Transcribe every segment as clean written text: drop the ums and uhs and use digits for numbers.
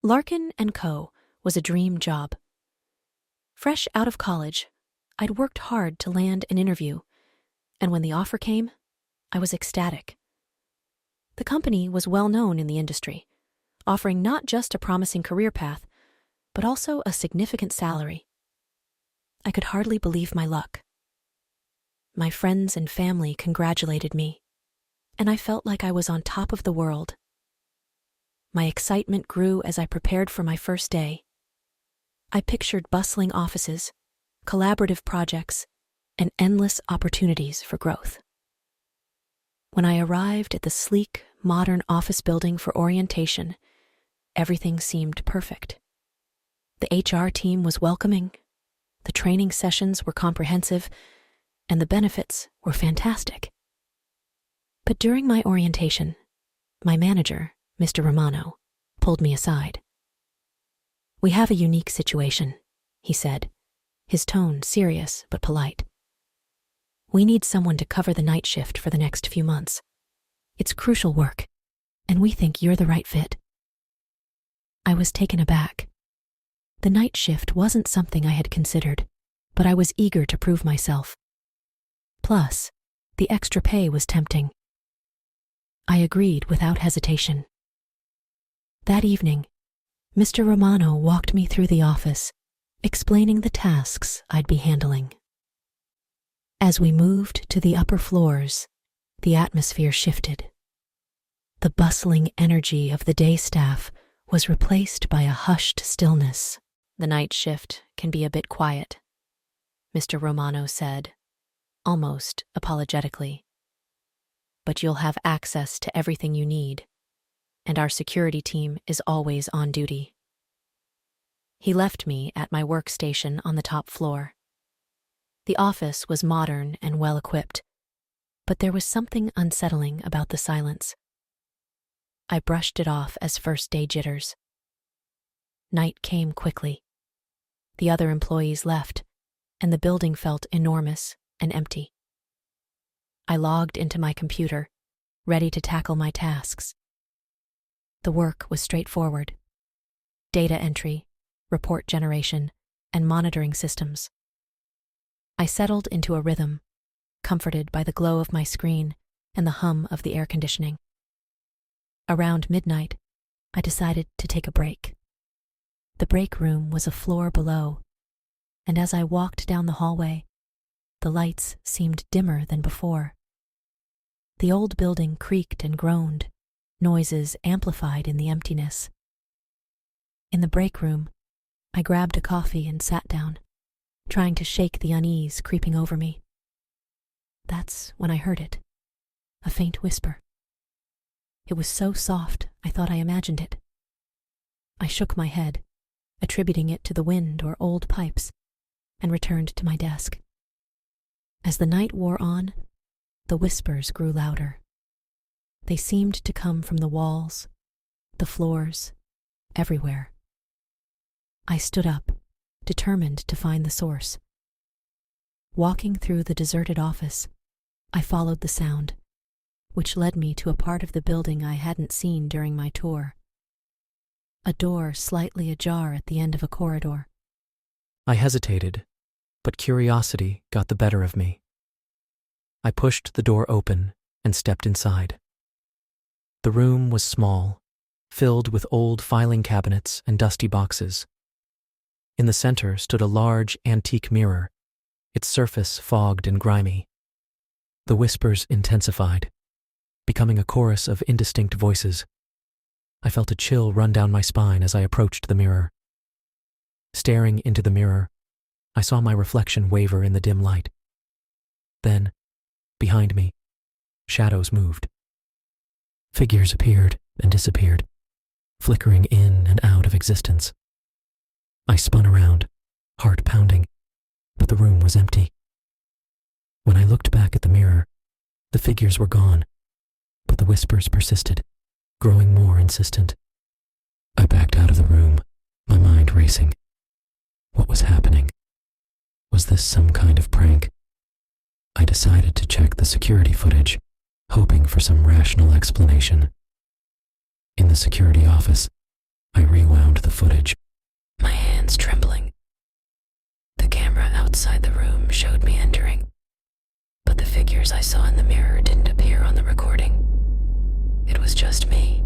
Larkin & Co. was a dream job. Fresh out of college, I'd worked hard to land an interview, and when the offer came, I was ecstatic. The company was well known in the industry, offering not just a promising career path, but also a significant salary. I could hardly believe my luck. My friends and family congratulated me, and I felt like I was on top of the world. My excitement grew as I prepared for my first day. I pictured bustling offices, collaborative projects, and endless opportunities for growth. When I arrived at the sleek, modern office building for orientation, everything seemed perfect. The HR team was welcoming, the training sessions were comprehensive, and the benefits were fantastic. But during my orientation, my manager, Mr. Romano, pulled me aside. "We have a unique situation," he said, his tone serious but polite. "We need someone to cover the night shift for the next few months. It's crucial work, and we think you're the right fit." I was taken aback. The night shift wasn't something I had considered, but I was eager to prove myself. Plus, the extra pay was tempting. I agreed without hesitation. That evening, Mr. Romano walked me through the office, explaining the tasks I'd be handling. As we moved to the upper floors, the atmosphere shifted. The bustling energy of the day staff was replaced by a hushed stillness. "The night shift can be a bit quiet," Mr. Romano said, almost apologetically. "But you'll have access to everything you need, and our security team is always on duty." He left me at my workstation on the top floor. The office was modern and well-equipped, but there was something unsettling about the silence. I brushed it off as first-day jitters. Night came quickly. The other employees left, and the building felt enormous and empty. I logged into my computer, ready to tackle my tasks. The work was straightforward: data entry, report generation, and monitoring systems. I settled into a rhythm, comforted by the glow of my screen and the hum of the air conditioning. Around midnight, I decided to take a break. The break room was a floor below, and as I walked down the hallway, the lights seemed dimmer than before. The old building creaked and groaned, noises amplified in the emptiness. In the break room, I grabbed a coffee and sat down, trying to shake the unease creeping over me. That's when I heard it, a faint whisper. It was so soft, I thought I imagined it. I shook my head, attributing it to the wind or old pipes, and returned to my desk. As the night wore on, the whispers grew louder. They seemed to come from the walls, the floors, everywhere. I stood up, determined to find the source. Walking through the deserted office, I followed the sound, which led me to a part of the building I hadn't seen during my tour. A door slightly ajar at the end of a corridor. I hesitated, but curiosity got the better of me. I pushed the door open and stepped inside. The room was small, filled with old filing cabinets and dusty boxes. In the center stood a large antique mirror, its surface fogged and grimy. The whispers intensified, becoming a chorus of indistinct voices. I felt a chill run down my spine as I approached the mirror. Staring into the mirror, I saw my reflection waver in the dim light. Then, behind me, shadows moved. Figures appeared and disappeared, flickering in and out of existence. I spun around, heart pounding, but the room was empty. When I looked back at the mirror, the figures were gone, but the whispers persisted, growing more insistent. I backed out of the room, my mind racing. What was happening? Was this some kind of prank? I decided to check the security footage, hoping for some rational explanation. In the security office, I rewound the footage, my hands trembling. The camera outside the room showed me entering, but the figures I saw in the mirror didn't appear on the recording. It was just me,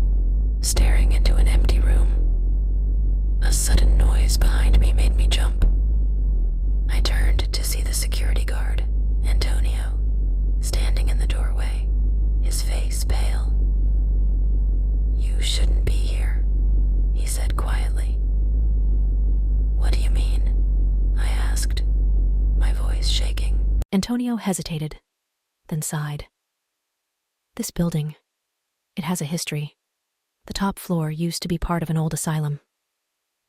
staring into an empty room. A sudden noise behind me made me jump. I turned to see the security guard, Antonio, standing in the doorway, his face pale. "You shouldn't be here," he said quietly. "What do you mean?" I asked, my voice shaking. Antonio hesitated, then sighed. This building, it has a history. The top floor used to be part of an old asylum.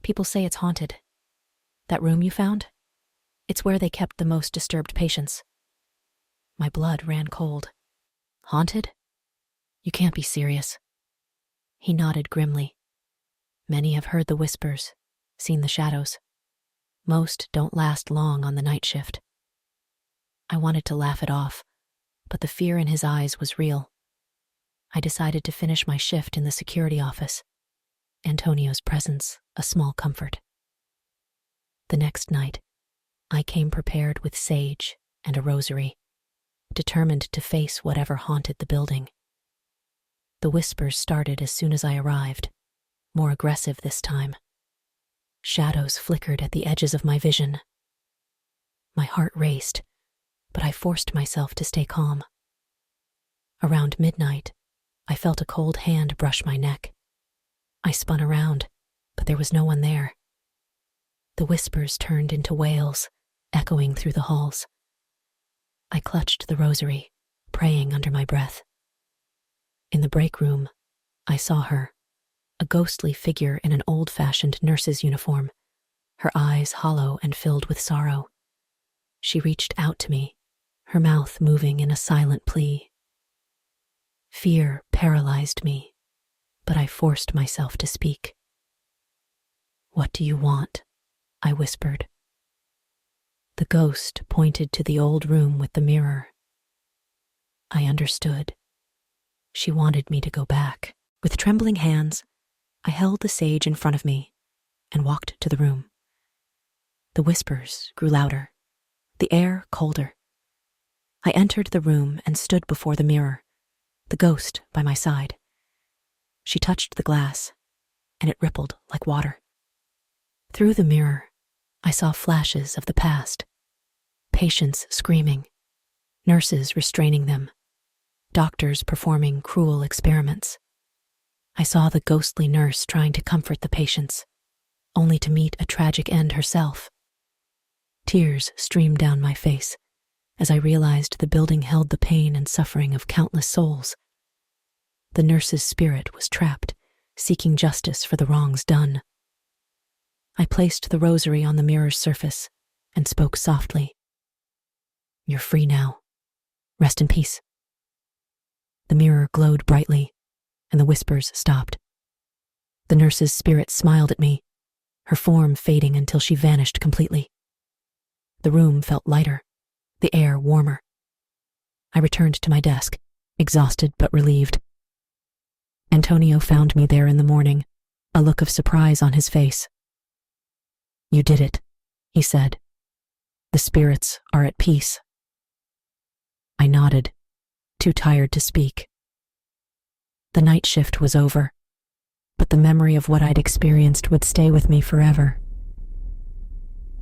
People say it's haunted. That room you found? It's where they kept the most disturbed patients. My blood ran cold. Haunted? You can't be serious. He nodded grimly. Many have heard the whispers, seen the shadows. Most don't last long on the night shift. I wanted to laugh it off, but the fear in his eyes was real. I decided to finish my shift in the security office. Antonio's presence, a small comfort. The next night, I came prepared with sage and a rosary, determined to face whatever haunted the building. The whispers started as soon as I arrived, more aggressive this time. Shadows flickered at the edges of my vision. My heart raced, but I forced myself to stay calm. Around midnight, I felt a cold hand brush my neck. I spun around, but there was no one there. The whispers turned into wails, echoing through the halls. I clutched the rosary, praying under my breath. In the break room, I saw her, a ghostly figure in an old-fashioned nurse's uniform, her eyes hollow and filled with sorrow. She reached out to me, her mouth moving in a silent plea. Fear paralyzed me, but I forced myself to speak. "What do you want?" I whispered. The ghost pointed to the old room with the mirror. I understood. She wanted me to go back. With trembling hands, I held the sage in front of me and walked to the room. The whispers grew louder, the air colder. I entered the room and stood before the mirror, the ghost by my side. She touched the glass, and it rippled like water. Through the mirror, I saw flashes of the past. Patients screaming, nurses restraining them, doctors performing cruel experiments. I saw the ghostly nurse trying to comfort the patients, only to meet a tragic end herself. Tears streamed down my face as I realized the building held the pain and suffering of countless souls. The nurse's spirit was trapped, seeking justice for the wrongs done. I placed the rosary on the mirror's surface and spoke softly. "You're free now. Rest in peace." The mirror glowed brightly, and the whispers stopped. The nurse's spirit smiled at me, her form fading until she vanished completely. The room felt lighter, the air warmer. I returned to my desk, exhausted but relieved. Antonio found me there in the morning, a look of surprise on his face. "You did it," he said. "The spirits are at peace." I nodded, too tired to speak. The night shift was over, but the memory of what I'd experienced would stay with me forever.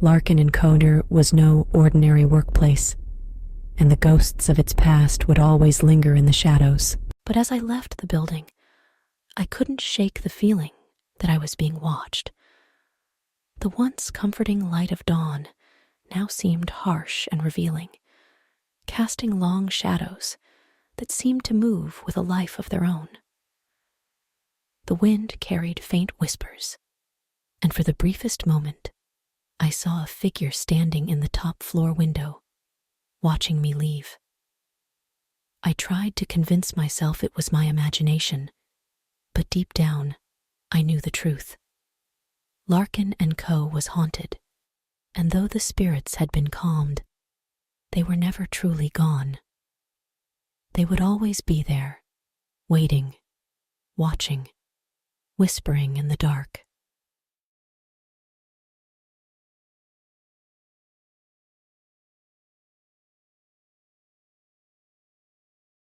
Larkin Encoder was no ordinary workplace, and the ghosts of its past would always linger in the shadows. But as I left the building, I couldn't shake the feeling that I was being watched. The once comforting light of dawn now seemed harsh and revealing, casting long shadows that seemed to move with a life of their own. The wind carried faint whispers, and for the briefest moment, I saw a figure standing in the top floor window, watching me leave. I tried to convince myself it was my imagination, but deep down, I knew the truth. Larkin & Co. was haunted, and though the spirits had been calmed, they were never truly gone. They would always be there, waiting, watching, whispering in the dark.